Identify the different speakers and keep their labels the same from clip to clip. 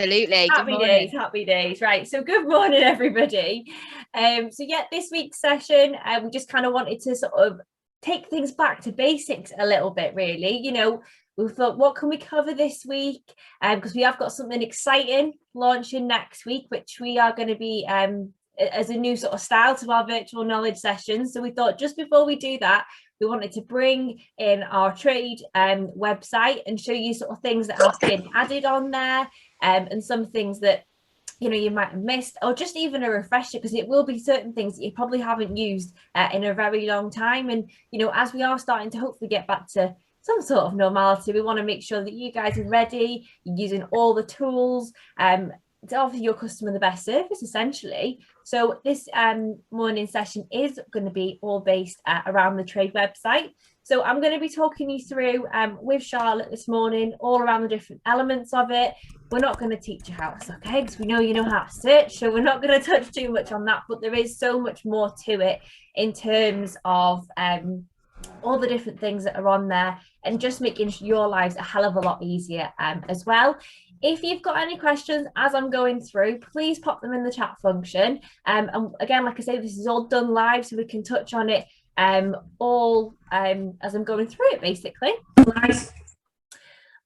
Speaker 1: Absolutely. Good
Speaker 2: Happy
Speaker 1: morning.
Speaker 2: days, happy days. Right. So good morning, everybody. So yeah, this week's session, we just kind of wanted to sort of take things back to basics a little bit, really. We thought, what can we cover this week? Because we have got something exciting launching next week, which we are going to be as a new sort of style to our virtual knowledge sessions. So we thought just before we do that, we wanted to bring in our trade website and show you sort of things that have been added on there, and some things that you might have missed, or just even a refresher, because it will be certain things that you probably haven't used in a very long time. And as we are starting to hopefully get back to some sort of normality, we want to make sure that you guys are ready, you're using all the tools to offer your customer the best service, essentially. So this morning session is going to be all based around the trade website. So I'm going to be talking you through with Charlotte this morning all around the different elements of it. We're not going to teach you how to suck eggs. We know you know how to search, so we're not going to touch too much on that, but there is so much more to it in terms of all the different things that are on there, and just making your lives a hell of a lot easier as well. If you've got any questions as I'm going through, please pop them in the chat function. And again, like I say, this is all done live, so we can touch on it all as I'm going through it, basically. Nice.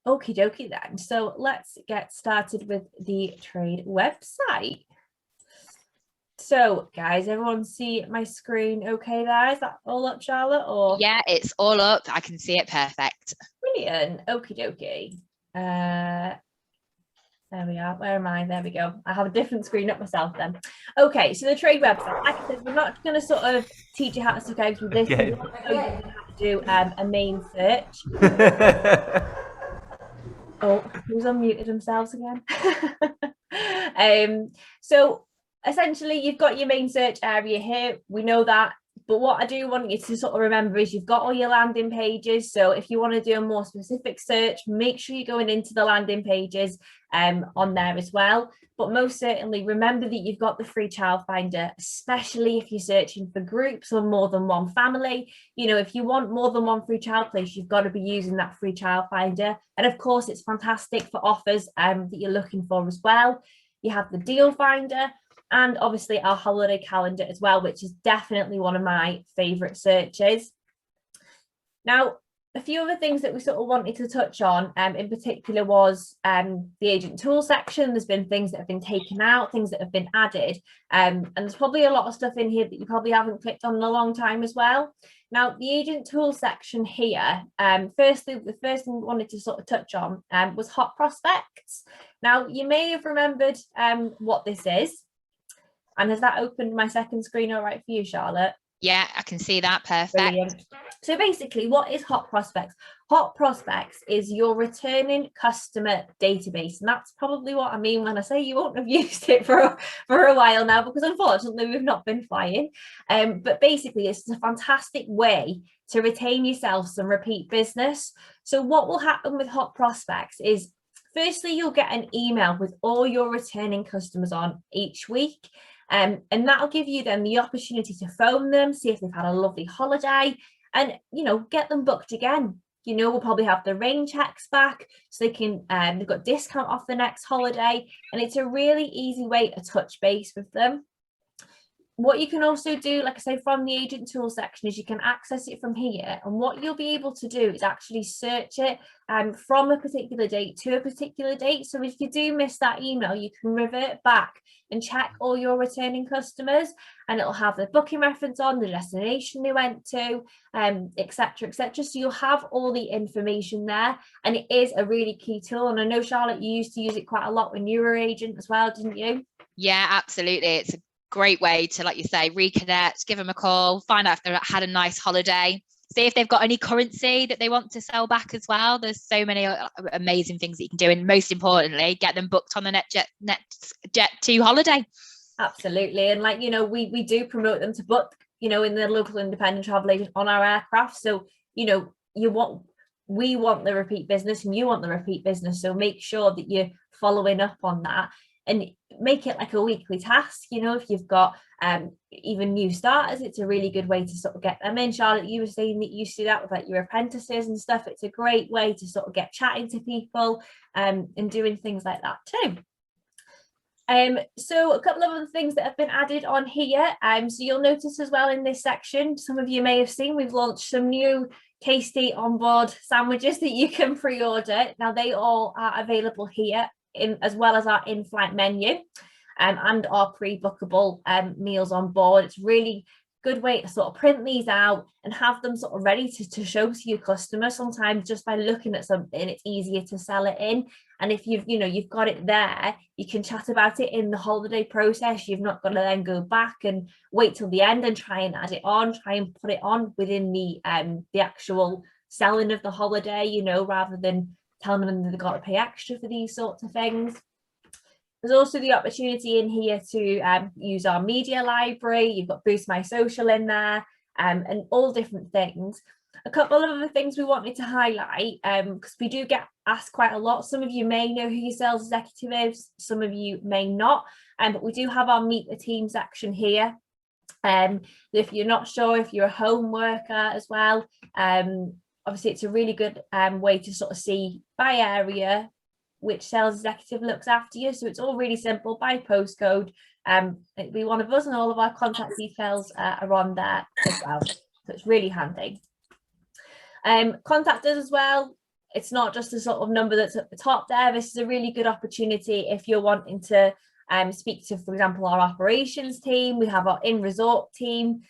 Speaker 2: Okie dokie then. So let's get started with the trade website. So guys, everyone see my screen okay there? Is that all up, Charlotte? Or
Speaker 1: yeah, it's all up. I can see it perfect.
Speaker 2: Brilliant. Okie dokie. There we are. Where am I? There we go. I have a different screen up myself then. Okay, so the trade website. Like I said, we're not going to sort of teach you how to suck eggs with this. We're also going to have to do a main search. Oh, who's unmuted themselves again? So essentially, you've got your main search area here. We know that. But what I do want you to sort of remember is you've got all your landing pages. So if you want to do a more specific search, make sure you're going into the landing pages on there as well. But most certainly, remember that you've got the free child finder, especially if you're searching for groups or more than one family. If you want more than one free child place, you've got to be using that free child finder. And of course, it's fantastic for offers that you're looking for as well. You have the deal finder, and obviously our holiday calendar as well, which is definitely one of my favorite searches. Now, a few other things that we sort of wanted to touch on in particular was the agent tool section. There's been things that have been taken out, things that have been added, and there's probably a lot of stuff in here that you probably haven't clicked on in a long time as well. Now, the agent tool section here, firstly, the first thing we wanted to sort of touch on was hot prospects. Now, you may have remembered what this is. And has that opened my second screen all right for you, Charlotte?
Speaker 1: Yeah, I can see that. Perfect.
Speaker 2: Brilliant. So basically, what is hot prospects? Hot prospects is your returning customer database. And that's probably what I mean when I say you won't have used it for a while now, because unfortunately we've not been flying. But basically, it's a fantastic way to retain yourself some repeat business. So what will happen with hot prospects is, firstly, you'll get an email with all your returning customers on each week. And that'll give you then the opportunity to phone them, see if they've had a lovely holiday, and get them booked again. We'll probably have the rain checks back, so they can they've got discount off the next holiday, and it's a really easy way to touch base with them. What you can also do, like I say, from the agent tool section, is you can access it from here, and what you'll be able to do is actually search it from a particular date to a particular date. So if you do miss that email, you can revert back and check all your returning customers, and it'll have the booking reference on, the destination they went to, etc., etc. So you'll have all the information there, and it is a really key tool. And I know, Charlotte, you used to use it quite a lot when you were an agent as well, didn't you?
Speaker 1: Yeah, absolutely. It's a great way to, like you say, reconnect, give them a call, find out if they've had a nice holiday, see if they've got any currency that they want to sell back as well. There's so many amazing things that you can do, and most importantly, get them booked on the Jet2holiday.
Speaker 2: Absolutely. And we do promote them to book in the local independent travel agent on our aircraft. So we want the repeat business, and you want the repeat business, so make sure that you're following up on that, and make it like a weekly task. If you've got even new starters, it's a really good way to sort of get them in. Charlotte, you were saying that you used to do that with like your apprentices and stuff. It's a great way to sort of get chatting to people and doing things like that too. So a couple of other things that have been added on here. So you'll notice as well in this section, some of you may have seen, we've launched some new tasty onboard sandwiches that you can pre-order. Now they all are available here, as well as our in-flight menu and our pre-bookable meals on board. It's really good way to sort of print these out and have them sort of ready to show to your customer. Sometimes just by looking at something, it's easier to sell it in. And if you've got it there, you can chat about it in the holiday process. You've not got to then go back and wait till the end and try and add it on, try and put it on within the actual selling of the holiday, rather than telling them that they've got to pay extra for these sorts of things. There's also the opportunity in here to use our media library. You've got Boost My Social in there, and all different things. A couple of other things we wanted to highlight, because we do get asked quite a lot. Some of you may know who your sales executive is, some of you may not, but we do have our Meet the Team section here. If you're not sure, if you're a home worker as well, obviously it's a really good way to sort of see by area which sales executive looks after you. So it's all really simple by postcode. It'll be one of us, and all of our contact details are on there as well. So it's really handy. Contact us as well. It's not just a sort of number that's at the top there. This is a really good opportunity if you're wanting to speak to, for example, our operations team. We have our in-resort team,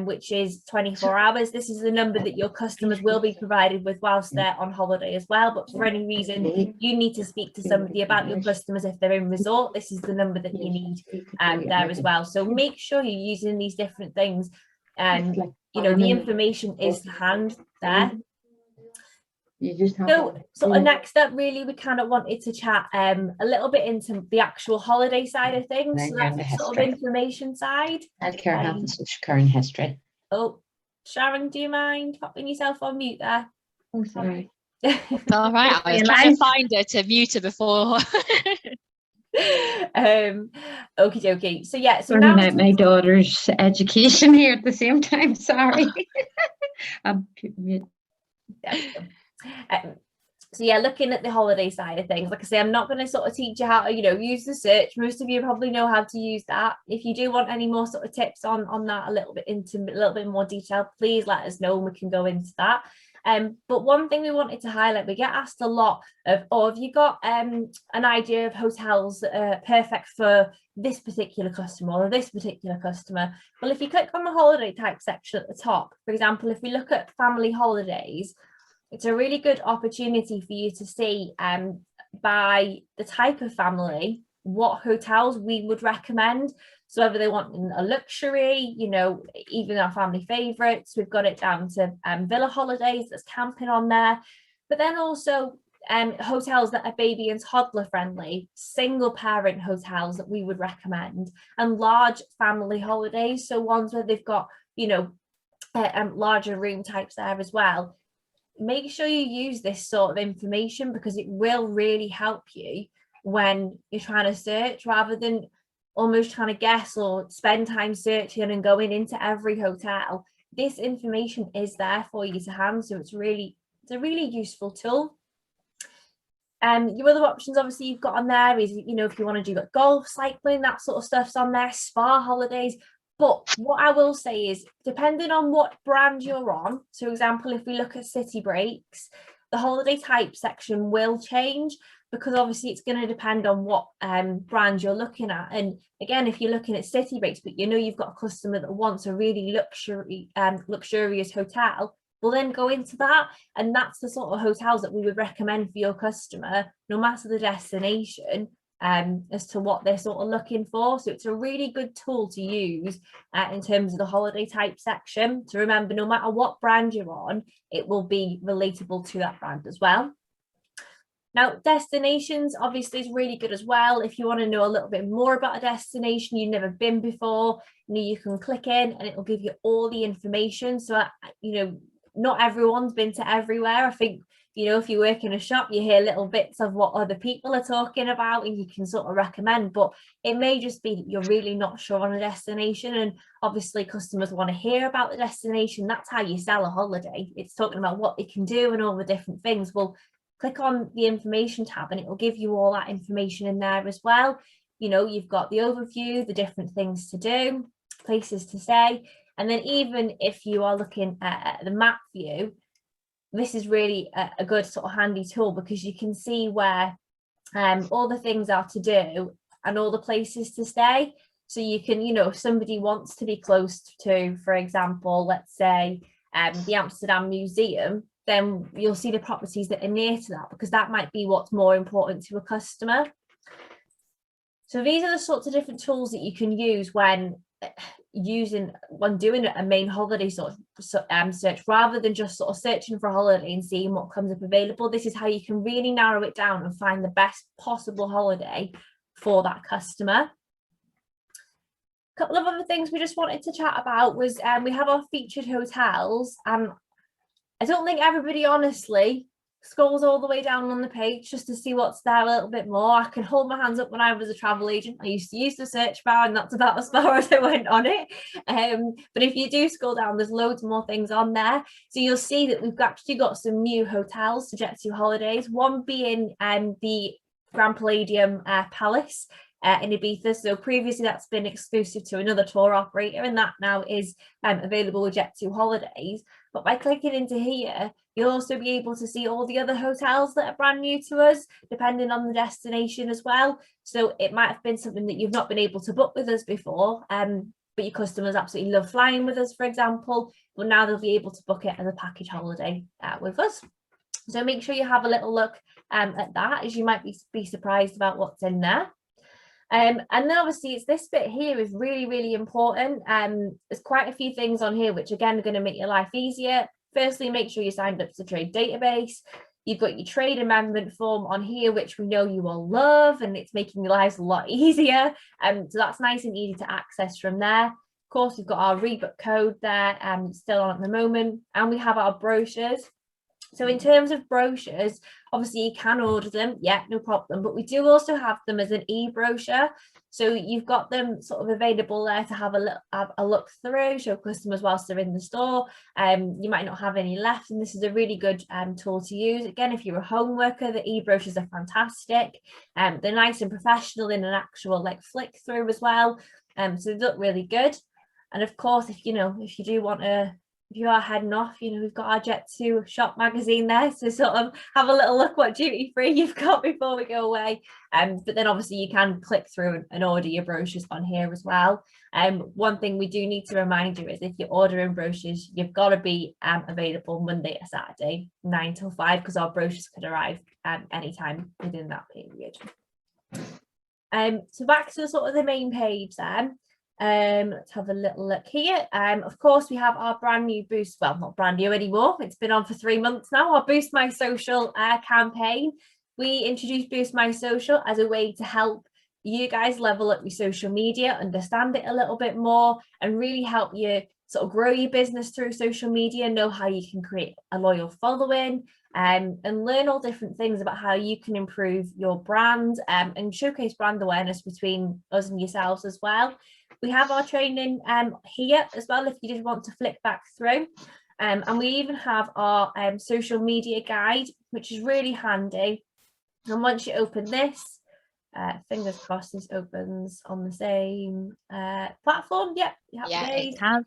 Speaker 2: which is 24 hours. This is the number that your customers will be provided with whilst they're on holiday as well. But for any reason you need to speak to somebody about your customers if they're in resort, this is the number that you need there as well. So make sure you're using these different things, and the information is to hand there. So sort of next up, really, we kind of wanted to chat a little bit into the actual holiday side of things. So that's the sort of information side.
Speaker 3: Healthcare health and social care and history.
Speaker 2: Oh, Sharon, do you mind popping yourself on mute there?
Speaker 3: Oh, sorry.
Speaker 1: All right, I was trying to find her to mute her before.
Speaker 2: Okie dokie. So yeah, so
Speaker 3: now
Speaker 2: now
Speaker 3: my daughter's education here at the same time. Sorry.
Speaker 2: So yeah, looking at the holiday side of things, like I say, I'm not going to sort of teach you how to use the search. Most of you probably know how to use that. If you do want any more sort of tips on that, a little bit more detail, please let us know and we can go into that. But one thing we wanted to highlight, we get asked a lot of, have you got an idea of hotels that are perfect for this particular customer or this particular customer? Well, if you click on the holiday type section at the top, for example, if we look at family holidays, it's a really good opportunity for you to see by the type of family what hotels we would recommend. So whether they want a luxury, even our family favorites, we've got it down to villa holidays, there's camping on there, but then also hotels that are baby and toddler friendly, single parent hotels that we would recommend, and large family holidays, so ones where they've got larger room types there as well. Make sure you use this sort of information because it will really help you when you're trying to search, rather than almost trying to guess or spend time searching and going into every hotel. This information is there for you to hand, so it's a really useful tool. Your other options, obviously, you've got on there is, if you want to do like golf, cycling, that sort of stuff's on there, spa holidays. But what I will say is, depending on what brand you're on, so for example, if we look at city breaks, the holiday type section will change, because obviously it's going to depend on what brand you're looking at. And again, if you're looking at city breaks, but you've got a customer that wants a really luxurious hotel, we'll then go into that. And that's the sort of hotels that we would recommend for your customer, no matter the destination, as to what they're sort of looking for. So it's a really good tool to use in terms of the holiday type section, to remember no matter what brand you're on, it will be relatable to that brand as well. Now, destinations obviously is really good as well. If you want to know a little bit more about a destination you've never been before, you can click in and it will give you all the information. So not everyone's been to everywhere. I think if you work in a shop, you hear little bits of what other people are talking about and you can sort of recommend, but it may just be that you're really not sure on a destination. And obviously customers want to hear about the destination. That's how you sell a holiday. It's talking about what they can do and all the different things. Well, click on the information tab and it will give you all that information in there as well. you know, you've got the overview, the different things to do, places to stay. And then even if you are looking at the map view, this is really a good sort of handy tool, because you can see where all the things are to do and all the places to stay. So you can, you know, if somebody wants to be close to, for example, let's say the Amsterdam Museum, then you'll see the properties that are near to that, because that might be what's more important to a customer. So these are the sorts of different tools that you can use when doing a main holiday sort of search, rather than just sort of searching for a holiday and seeing what comes up available. This is how you can really narrow it down and find the best possible holiday for that customer. A couple of other things we just wanted to chat about was we have our featured hotels, and I don't think everybody honestly scrolls all the way down on the page just to see what's there a little bit more. I can hold my hands up. When I was a travel agent, I used to use the search bar, and that's about as far as I went on it. But if you do scroll down, there's loads more things on there. So you'll see that we've actually got some new hotels to Jet2holidays, one being the Grand Palladium Palace in Ibiza. So previously that's been exclusive to another tour operator, and that now is available with Jet2holidays. But by clicking into here, you'll also be able to see all the other hotels that are brand new to us, depending on the destination as well. So it might have been something that you've not been able to book with us before, but your customers absolutely love flying with us, for example, but now they'll be able to book it as a package holiday with us. So make sure you have a little look at that, as you might be surprised about what's in there. And then obviously it's this bit here is really, really important. There's quite a few things on here which again are going to make your life easier. Firstly, make sure you signed up to the trade database. You've got your trade amendment form on here, which we know you all love, and it's making your lives a lot easier. So that's nice and easy to access from there. Of course, we've got our rebook code there, still on at the moment, and we have our brochures. So in terms of brochures, obviously you can order them, yeah, no problem, but we do also have them as an e-brochure. So you've got them sort of available there to have a look through, show customers whilst they're in the store. You might not have any left, and this is a really good tool to use. Again, if you're a home worker, the e-brochures are fantastic. They're nice and professional in an actual like flick through as well. So they look really good. And of course, if you do want to, if you are heading off, we've got our Jet2 shop magazine there to sort of have a little look what duty free you've got before we go away. But then obviously you can click through and order your brochures on here as well. One thing we do need to remind you is if you're ordering brochures, you've got to be available Monday to Saturday, 9 till 5, because our brochures could arrive anytime within that period. So back to sort of the main page then. Let's have a little look here. Of course, we have our brand new Boost, well, not brand new anymore, it's been on for 3 months now, our Boost My Social campaign. We introduced Boost My Social as a way to help you guys level up your social media, understand it a little bit more, and really help you sort of grow your business through social media, know how you can create a loyal following, and learn all different things about how you can improve your brand and showcase brand awareness between us and yourselves as well. We have our training here as well if you did want to flick back through, and we even have our social media guide, which is really handy. And once you open this, fingers crossed this opens on the same platform. Yep,
Speaker 1: yeah, it has.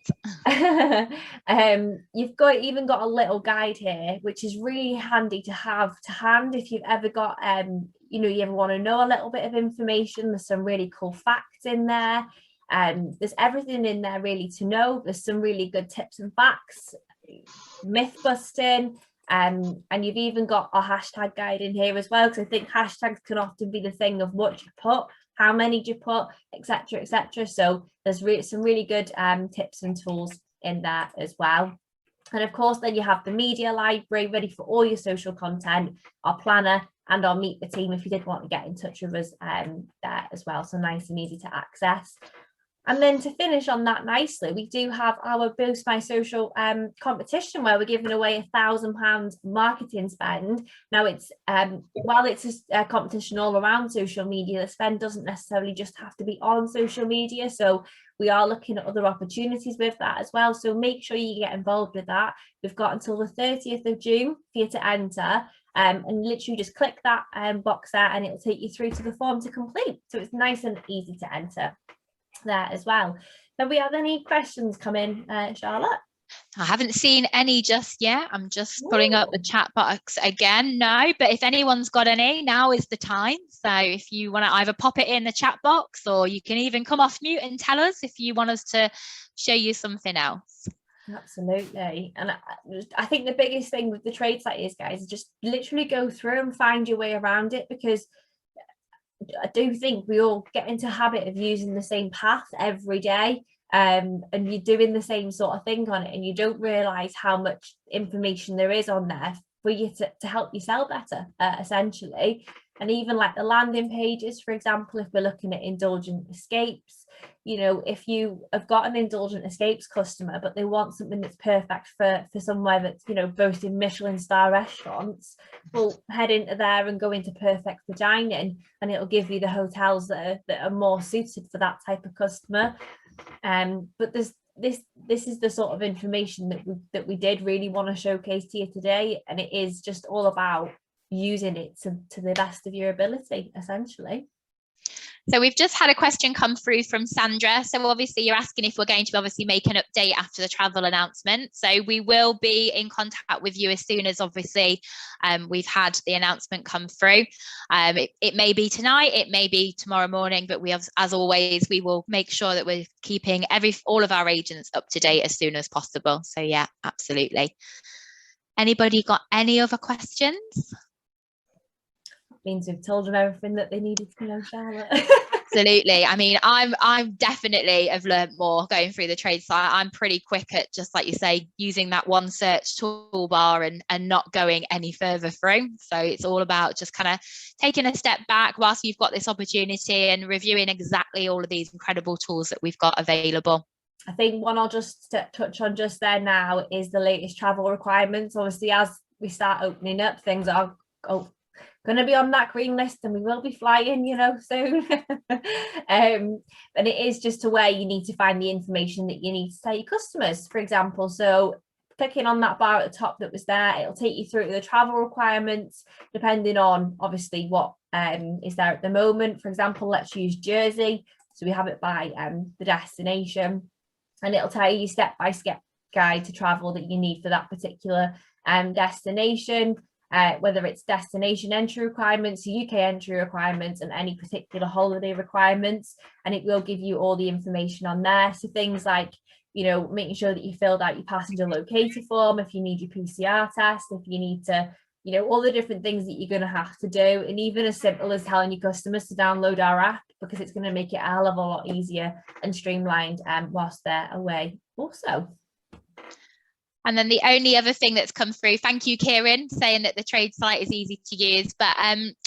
Speaker 2: You've even got a little guide here, which is really handy to have to hand if you've ever got you ever want to know a little bit of information. There's some really cool facts in there. There's everything in there really to know. There's some really good tips and facts, myth busting, and you've even got our hashtag guide in here as well, because I think hashtags can often be the thing of what you put, how many do you put, etc., etc. So there's some really good tips and tools in there as well. And of course, then you have the media library ready for all your social content, our planner, and our meet the team if you did want to get in touch with us there as well. So nice and easy to access. And then to finish on that nicely, we do have our Boost My Social competition where we're giving away £1,000 marketing spend. Now it's while it's a competition all around social media, the spend doesn't necessarily just have to be on social media. So we are looking at other opportunities with that as well. So make sure you get involved with that. We've got until the 30th of June for you to enter. and literally just click that box there and it'll take you through to the form to complete. So it's nice and easy to enter there as well. Have we had any questions come in, Charlotte?
Speaker 1: I haven't seen any just yet. I'm just pulling up the chat box again. No, but if anyone's got any, now is the time. So if you want to either pop it in the chat box, or you can even come off mute and tell us if you want us to show you something else.
Speaker 2: Absolutely. And I think the biggest thing with the trade site is, guys, just literally go through and find your way around it, because I do think we all get into a habit of using the same path every day, and you're doing the same sort of thing on it, and you don't realize how much information there is on there for you to help you sell better, essentially. And even like the landing pages, for example, if we're looking at indulgent escapes, you know, if you have got an indulgent escapes customer but they want something that's perfect for somewhere that's, you know, boasting Michelin star restaurants, well, head into there and go into perfect for dining, and it'll give you the hotels that are more suited for that type of customer. But this is the sort of information that we did really want to showcase to you today, and it is just all about using it to the best of your ability, essentially.
Speaker 1: So we've just had a question come through from Sandra. So obviously you're asking if we're going to obviously make an update after the travel announcement. So we will be in contact with you as soon as obviously we've had the announcement come through. It may be tonight, it may be tomorrow morning, but we have, as always, we will make sure that we're keeping all of our agents up to date as soon as possible. So yeah, absolutely. Anybody got any other questions?
Speaker 2: Means we've told them everything that they needed to know, Charlotte.
Speaker 1: Absolutely. I mean, I'm definitely have learned more going through the trade site. I'm pretty quick at, just like you say, using that one search toolbar and not going any further through. So it's all about just kind of taking a step back whilst you've got this opportunity and reviewing exactly all of these incredible tools that we've got available.
Speaker 2: I think one I'll just touch on just there now is the latest travel requirements. Obviously, as we start opening up, things are going to be on that green list, and we will be flying, you know, soon. And it is just to where you need to find the information that you need to tell your customers, for example. So clicking on that bar at the top that was there, it'll take you through the travel requirements, depending on obviously what is there at the moment. For example, let's use Jersey. So we have it by the destination, and it'll tell you step-by-step guide to travel that you need for that particular destination. Whether it's destination entry requirements, UK entry requirements, and any particular holiday requirements, and it will give you all the information on there. So things like, you know, making sure that you filled out your passenger locator form, if you need your PCR test, if you need to, you know, all the different things that you're going to have to do, and even as simple as telling your customers to download our app, because it's going to make it a hell of a lot easier and streamlined whilst they're away also.
Speaker 1: And then the only other thing that's come through, thank you, Kieran, saying that the trade site is easy to use. But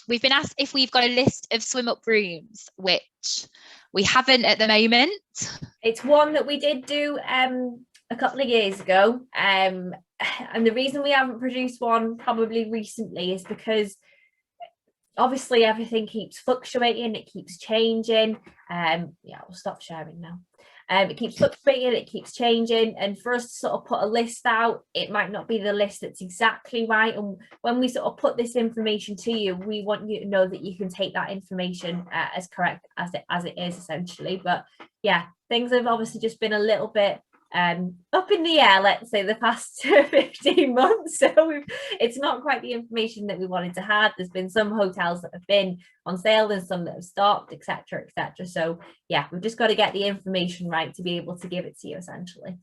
Speaker 1: we've been asked if we've got a list of swim up rooms, which we haven't at the moment.
Speaker 2: It's one that we did do a couple of years ago. And the reason we haven't produced one probably recently is because obviously everything keeps fluctuating, it keeps changing. Yeah, we'll stop sharing now. It keeps fluctuating, it keeps changing, and for us to sort of put a list out, it might not be the list that's exactly right. And when we sort of put this information to you, we want you to know that you can take that information as correct as it is, essentially. But yeah, things have obviously just been a little bit up in the air, let's say, the past 15 months. So it's not quite the information that we wanted to have. There's been some hotels that have been on sale and some that have stopped, etc., etc. So yeah, we've just got to get the information right to be able to give it to you, essentially.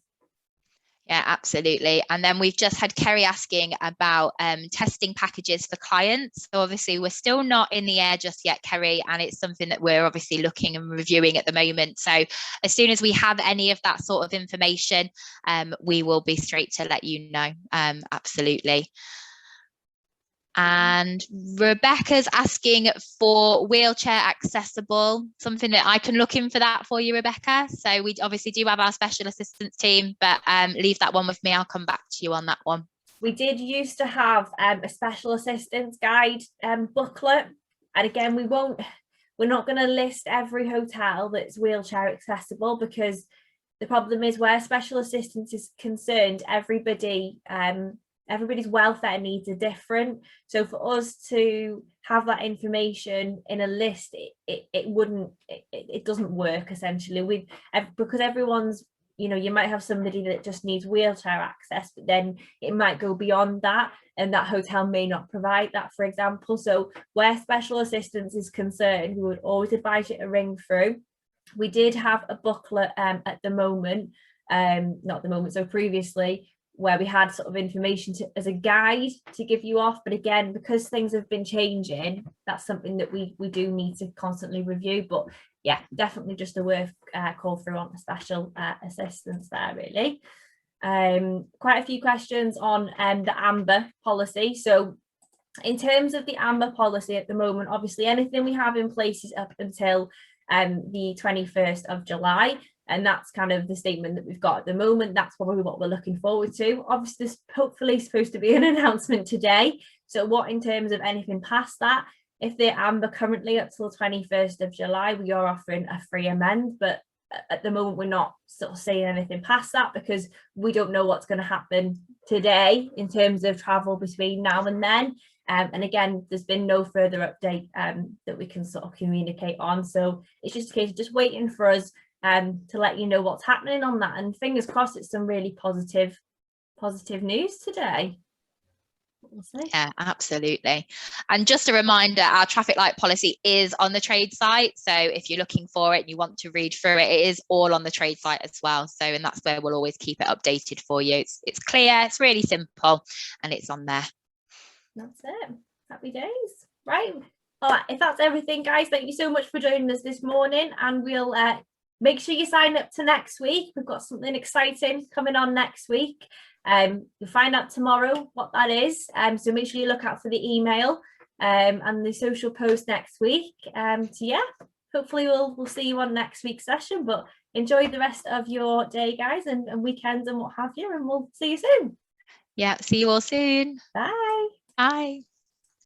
Speaker 1: Yeah, absolutely. And then we've just had Kerry asking about testing packages for clients. So obviously we're still not in the air just yet, Kerry, and it's something that we're obviously looking and reviewing at the moment. So as soon as we have any of that sort of information, we will be straight to let you know. Absolutely. And Rebecca's asking for wheelchair accessible, something that I can look in for that for you, Rebecca. So we obviously do have our special assistance team, but leave that one with me. I'll come back to you on that one.
Speaker 2: We did used to have a special assistance guide booklet, and again, we're not going to list every hotel that's wheelchair accessible, because the problem is where special assistance is concerned, everybody everybody's welfare needs are different. So for us to have that information in a list, it doesn't work essentially. Because everyone's, you know, you might have somebody that just needs wheelchair access, but then it might go beyond that, and that hotel may not provide that, for example. So where special assistance is concerned, we would always advise you to ring through. We did have a booklet at the moment, not the moment, so previously, where we had sort of information as a guide to give you off. But again, because things have been changing, that's something that we do need to constantly review. But yeah, definitely just a worth call through on the special assistance there, really. Quite a few questions on the AMBER policy. So in terms of the AMBER policy at the moment, obviously anything we have in place is up until the 21st of July. And that's kind of the statement that we've got at the moment. That's probably what we're looking forward to. Obviously, there's hopefully supposed to be an announcement today. So what in terms of anything past that, if they're AMBER currently up till 21st of July, we are offering a free amend. But at the moment, we're not sort of saying anything past that because we don't know what's going to happen today in terms of travel between now and then. And again, there's been no further update that we can sort of communicate on. So it's just a case of just waiting for us to let you know what's happening on that, and fingers crossed it's some really positive news today.
Speaker 1: Yeah, absolutely. And just a reminder, our traffic light policy is on the trade site, so if you're looking for it and you want to read through it, it is all on the trade site as well. So, and that's where we'll always keep it updated for you. It's clear, it's really simple, and it's on there.
Speaker 2: That's it. Happy days. Right, all right, if that's everything, guys, thank you so much for joining us this morning, and we'll make sure you sign up to next week. We've got something exciting coming on next week. You'll find out tomorrow what that is. So make sure you look out for the email and the social post next week. So yeah, hopefully we'll see you on next week's session. But enjoy the rest of your day, guys, and weekends and what have you, and we'll see you soon.
Speaker 1: Yeah, see you all soon.
Speaker 2: Bye.
Speaker 1: Bye.